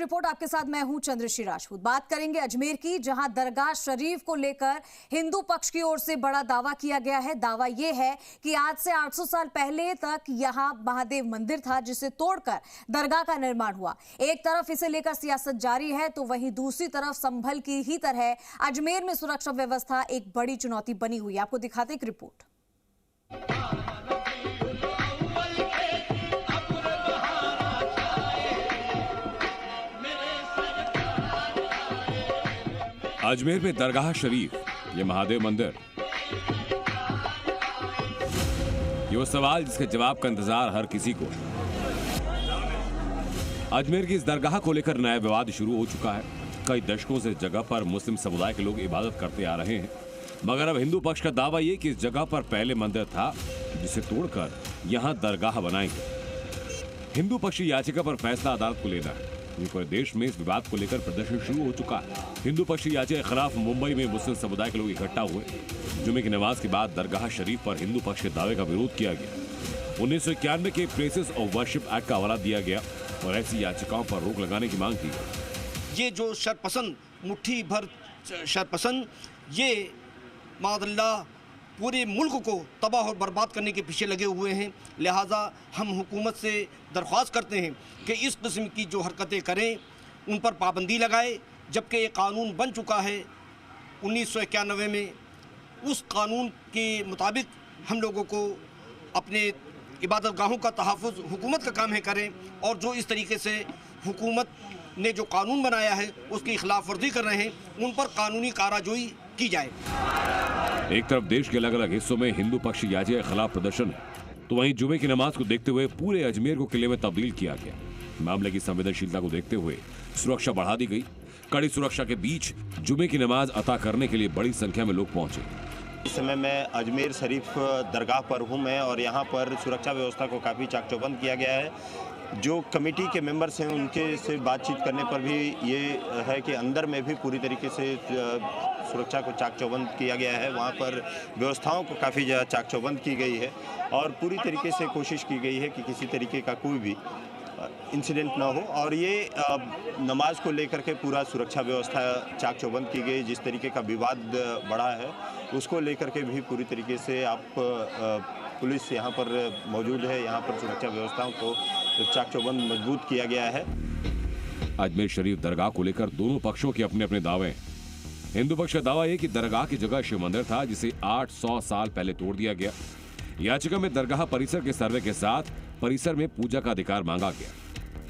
Report आपके साथ मैं हूं चंद्रश्री राजपूत। बात करेंगे अजमेर की, जहां दरगाह शरीफ को लेकर हिंदू पक्ष की ओर से बड़ा दावा किया गया है। दावा यह है कि आज से 800 साल पहले तक यहां महादेव मंदिर था, जिसे तोड़कर दरगाह का निर्माण हुआ। एक तरफ इसे लेकर सियासत जारी है, तो वहीं दूसरी तरफ संभल की ही तरह अजमेर में सुरक्षा व्यवस्था एक बड़ी चुनौती बनी हुई है। आपको दिखाते एक रिपोर्ट। अजमेर में दरगाह शरीफ, ये महादेव मंदिर, ये वो सवाल जिसके जवाब का इंतजार हर किसी को। अजमेर की इस दरगाह को लेकर नया विवाद शुरू हो चुका है। कई दशकों से इस जगह पर मुस्लिम समुदाय के लोग इबादत करते आ रहे हैं, मगर अब हिंदू पक्ष का दावा ये कि इस जगह पर पहले मंदिर था, जिसे तोड़कर यहां दरगाह बनाएंगे। हिंदू पक्ष याचिका पर फैसला अदालत को लेना है। पूरे देश में इस विवाद को लेकर प्रदर्शन शुरू हो चुका है। हिंदू पक्षी याचिका के खिलाफ मुंबई में मुस्लिम समुदाय के लोग इकट्ठा हुए। जुमे की नमाज के बाद दरगाह शरीफ पर हिंदू पक्ष के दावे का विरोध किया गया। 1991 के प्लेसेस ऑफ वर्शिप एक्ट का हवाला दिया गया और ऐसी याचिकाओं पर रोक लगाने की मांग की गई। ये जो शरपसंद, मुट्ठी भर शरपसंद, ये मादल्ला पूरे मुल्क को तबाह और बर्बाद करने के पीछे लगे हुए हैं। लिहाजा हम हुकूमत से दरख्वास्त करते हैं कि इस किस्म की जो हरकतें करें उन पर पाबंदी लगाए। जबकि ये कानून बन चुका है 1991 में, उस कानून के मुताबिक हम लोगों को अपने इबादत गाहों का तहफ़्फ़ुज़ हुकूमत का काम है करें, और जो इस तरीके से हुकूमत ने जो कानून बनाया है उसकी खिलाफ वर्जी कर रहे हैं, उन पर कानूनी कार्रवाई की जाए। एक तरफ देश के अलग अलग हिस्सों में हिंदू पक्ष याचिका के खिलाफ प्रदर्शन है, तो वहीं जुमे की नमाज को देखते हुए पूरे अजमेर को किले में तब्दील किया गया। मामले की संवेदनशीलता को देखते हुए सुरक्षा बढ़ा दी गई। कड़ी सुरक्षा के बीच जुमे की नमाज अता करने के लिए बड़ी संख्या में लोग पहुंचे। इस समय मैं अजमेर शरीफ दरगाह पर हूं मैं, और यहां पर सुरक्षा व्यवस्था को काफ़ी चाक चौबंद किया गया है। जो कमेटी के मेंबर्स हैं उनके से बातचीत करने पर भी ये है कि अंदर में भी पूरी तरीके से सुरक्षा को चाक चौबंद किया गया है। वहाँ पर व्यवस्थाओं को काफ़ी ज़्यादा चाक चौबंद की गई है और पूरी तरीके से कोशिश की गई है कि किसी तरीके का कोई भी इंसिडेंट ना हो। और ये नमाज को लेकर के पूरा सुरक्षा व्यवस्था चाक चौबंद की गई। जिस तरीके का विवाद बढ़ा है उसको लेकर के भी पूरी तरीके से पुलिस यहाँ पर मौजूद है। यहाँ पर सुरक्षा व्यवस्थाओं को चाक चौबंद मजबूत किया गया है। अजमेर शरीफ दरगाह को लेकर दोनों पक्षों के अपने अपने दावे हैं। हिंदू पक्ष का दावा है कि दरगाह की जगह शिव मंदिर था, जिसे 800 साल पहले तोड़ दिया गया। याचिका में दरगाह परिसर के सर्वे के साथ परिसर में पूजा का अधिकार मांगा गया।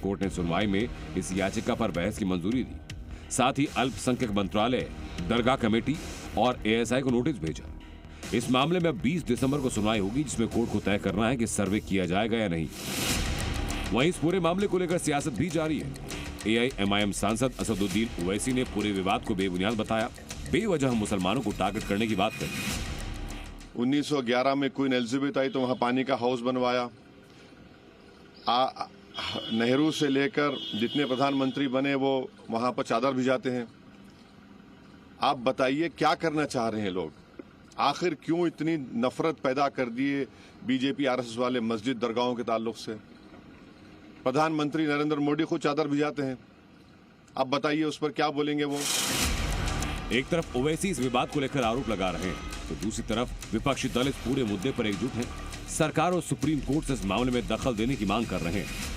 कोर्ट ने सुनवाई में इस याचिका पर बहस की मंजूरी दी। साथ ही अल्पसंख्यक मंत्रालय, दरगाह कमेटी और ASI को नोटिस भेजा। इस मामले में 20 दिसंबर को सुनवाई होगी, जिसमें कोर्ट को तय करना है कि सर्वे किया जाएगा या नहीं। वहीं इस पूरे मामले को लेकर सियासत भी जारी है। AIMIM सांसद असदुद्दीन ओवैसी ने पूरे विवाद को बेबुनियाद बताया, बेवजह मुसलमानों को टारगेट करने की बात कही। 1911 में क्वीन एलिजाबेथ आई तो वहां पानी का हाउस बनवाया। नेहरू से लेकर जितने प्रधानमंत्री बने वो वहां पर चादर भिजाते हैं। आप बताइए क्या करना चाह रहे हैं लोग? आखिर क्यों इतनी नफरत पैदा कर दिए बीजेपी RSS वाले मस्जिद दरगाहों के ताल्लुक से? प्रधानमंत्री नरेंद्र मोदी खुद चादर भिजाते हैं। अब बताइए उस पर क्या बोलेंगे वो? एक तरफ ओवैसी इस विवाद को लेकर आरोप लगा रहे हैं, तो दूसरी तरफ विपक्षी दल इस पूरे मुद्दे पर एकजुट हैं। सरकार और सुप्रीम कोर्ट से इस मामले में दखल देने की मांग कर रहे हैं।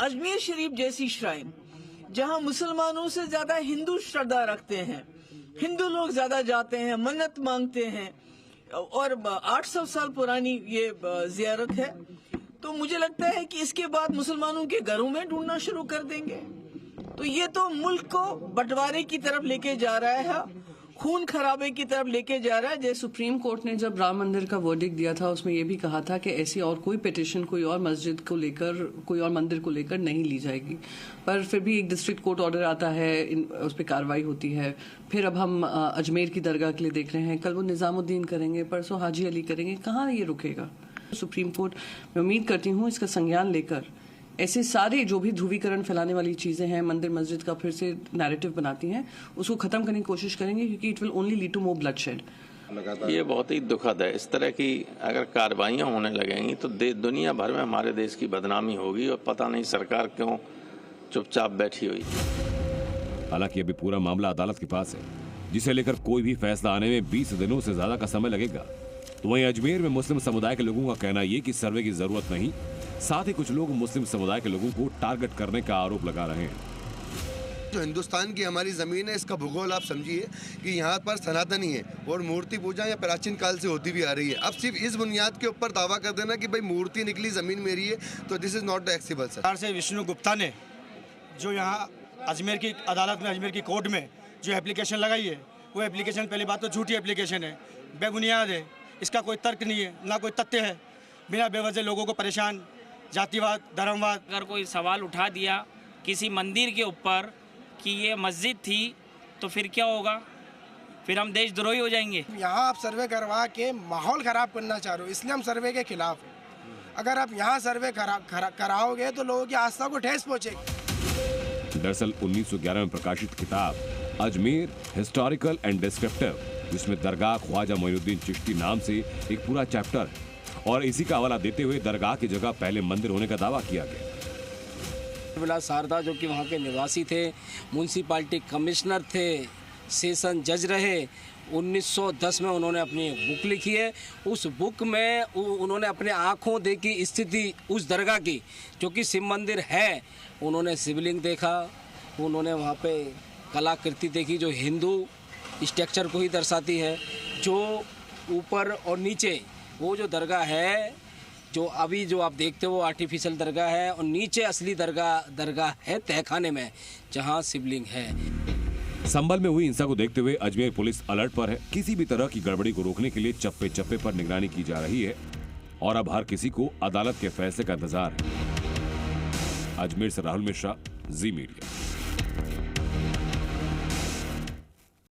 अजमेर शरीफ जैसी श्राइन, जहां मुसलमानों से ज्यादा हिंदू श्रद्धा रखते हैं, हिंदू लोग ज्यादा जाते हैं, मन्नत मांगते हैं, और 800 साल पुरानी ये जियारत है, तो मुझे लगता है कि इसके बाद मुसलमानों के घरों में ढूंढना शुरू कर देंगे। तो ये तो मुल्क को बंटवारे की तरफ लेके जा रहा है, खून खराबे की तरफ लेके जा रहा है। जैसे सुप्रीम कोर्ट ने जब राम मंदिर का वर्डिक्ट दिया था, उसमें यह भी कहा था कि ऐसी और कोई पिटिशन कोई और मस्जिद को लेकर, कोई और मंदिर को लेकर नहीं ली जाएगी। पर फिर भी एक डिस्ट्रिक्ट कोर्ट ऑर्डर आता है, उस पर कार्रवाई होती है। फिर अब हम अजमेर की दरगाह के लिए देख रहे हैं, कल वो निजामुद्दीन करेंगे, परसों हाजी अली करेंगे। कहाँ ये रुकेगा? सुप्रीम कोर्ट, मैं उम्मीद करती हूँ, इसका संज्ञान लेकर ऐसे सारे जो भी ध्रुवीकरण फैलाने वाली चीजें हैं, मंदिर मस्जिद का फिर से नैरेटिव बनाती हैं, उसको खत्म करने की कोशिश करेंगे, क्योंकि it will only lead to more bloodshed. ये बहुत ही दुखद है। इस तरह की अगर कार्रवाइयां होने लगेंगी तो दुनिया भर में हमारे देश की बदनामी होगी, और पता नहीं सरकार क्यों चुपचाप बैठी हुई। हालांकि अभी पूरा मामला अदालत के पास है, जिसे लेकर कोई भी फैसला आने में 20 दिनों से ज्यादा का समय लगेगा। तो वहीं अजमेर में मुस्लिम समुदाय के लोगों का कहना ये कि सर्वे की जरूरत नहीं, साथ ही कुछ लोग मुस्लिम समुदाय के लोगों को टारगेट करने का आरोप लगा रहे हैं। जो हिंदुस्तान की हमारी ज़मीन है, इसका भूगोल आप समझिए कि यहाँ पर सनातनी है और मूर्ति पूजा या प्राचीन काल से होती भी आ रही है। अब सिर्फ इस बुनियाद के ऊपर दावा कर देना कि भाई मूर्ति निकली, ज़मीन मेरी है, तो this is not acceptable sir. सरकार से विष्णु गुप्ता ने जो यहाँ अजमेर की अदालत में, अजमेर की कोर्ट में जो एप्लीकेशन लगाई है, वो एप्लीकेशन पहली बात तो झूठी एप्लीकेशन है, बेबुनियाद है, इसका कोई तर्क नहीं है, ना कोई तथ्य है। बिना बेवजह लोगों को परेशान, जातिवाद, धर्मवाद। अगर कोई सवाल उठा दिया किसी मंदिर के ऊपर कि ये मस्जिद थी, तो फिर क्या होगा? फिर हम देशद्रोही हो जाएंगे। यहाँ आप सर्वे करवा के माहौल ख़राब करना चाह रहे हो, इसलिए हम सर्वे के खिलाफ हैं। अगर आप यहाँ सर्वे कराओगे तो लोगों की आस्था को ठेस पहुँचेगी। दरअसल 1911 में प्रकाशित किताब अजमेर हिस्टोरिकल एंड डिस्क्रिप्टिव, जिसमें दरगाह ख्वाजा मोइनुद्दीन चिश्ती नाम से एक पूरा चैप्टर है, और इसी का हवाला देते हुए दरगाह की जगह पहले मंदिर होने का दावा किया गया। विलास शारदा जो कि वहाँ के निवासी थे, म्यूनसिपालिटी कमिश्नर थे, सेशन जज रहे, 1910 में उन्होंने अपनी एक बुक लिखी है। उस बुक में उन्होंने अपने आँखों देखी स्थिति उस दरगाह की जो कि शिव मंदिर है। उन्होंने शिवलिंग देखा, उन्होंने वहाँ पे कलाकृति देखी जो हिंदू स्ट्रक्चर को ही दर्शाती है। जो ऊपर और नीचे वो जो दरगाह है, जो अभी जो आप देखते हो वो आर्टिफिशियल दरगाह है, और नीचे असली दरगाह है तहखाने में जहां शिवलिंग है। संभल में हुई हिंसा को देखते हुए अजमेर पुलिस अलर्ट पर है। किसी भी तरह की गड़बड़ी को रोकने के लिए चप्पे चप्पे पर निगरानी की जा रही है और अब हर किसी को अदालत के फैसले का इंतजार है। अजमेर से राहुल मिश्रा, जी मीडिया।